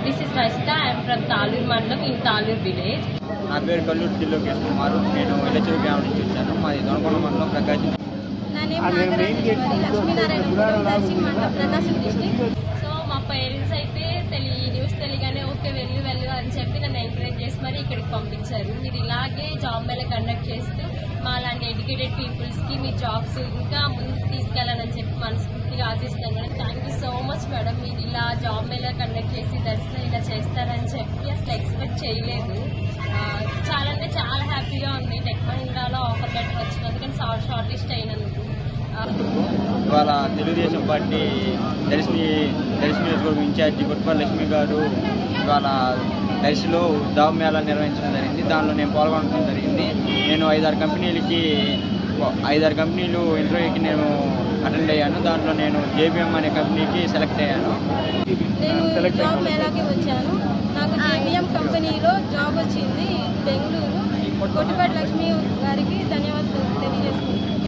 This is Vaishta. I am from Talur Mandam in Talur village. నా పేరు కల్లూరు త్రిలోకేష్ కుమార్. నేను ఎల్లచెరువు గ్రామం నుంచి వచ్చాను. మాది దొనకొండ మండలం ప్రకాశం. నా నేమ్ నాగరాజేశ్వరి, లక్ష్మీనారాయణపురం, దర్శి మండలం, ప్రకాశం డిస్ట్రిక్ట్. సో మా పేరెంట్స్ అయితే న్యూస్ తెలియగానే ఓకే వెళ్ళు అని చెప్పి నన్ను ఎంకరేజ్ చేసి మరి ఇక్కడికి పంపించారు. మీరు ఇలాగే జాబ్ మేళ కండక్ట్ చేస్తూ మా లాంటి ఎడ్యుకేటెడ్ పీపుల్స్కి మీ జాబ్స్ ఇంకా ముందుకు తీసుకెళ్లాలని చెప్పి మనస్ఫూర్తిగా ఆశిస్తాను madam. Thank you so much madam. మీరు ఇలా జాబ్ మేళ కండక్ట్ చేసి దర్శనం ఇలా చేస్తారని చెప్పి అసలు ఎక్స్పెక్ట్ చేయలేదు. చాలా అంటే చాలా హ్యాపీగా ఉంది. టెక్ మహీంద్రాలో ఆఫర్ లెటర్ వచ్చినందుకు కానీ షార్ట్ లిస్ట్ అయినందుకు. ఇవాళ తెలుగుదేశం పార్టీ దర్శి నియోజకవర్గం ఇన్ఛార్జి గుట్పల్లి లక్ష్మి గారు ఇవాళ దర్శిలో జాబ్ మేళా నిర్వహించడం జరిగింది. దానిలో నేను పాల్గొనడం జరిగింది. నేను 5-6 కంపెనీలు ఇంటర్వ్యూకి నేను అటెండ్ అయ్యాను. దాంట్లో నేను JBM అనే కంపెనీకి సెలెక్ట్ అయ్యాను. నేను జాబ్ మేళాకి వచ్చాను. నాకు JBM కంపెనీలో జాబ్ వచ్చింది బెంగళూరు. కొట్టిపాటి లక్ష్మి గారికి ధన్యవాదాలు.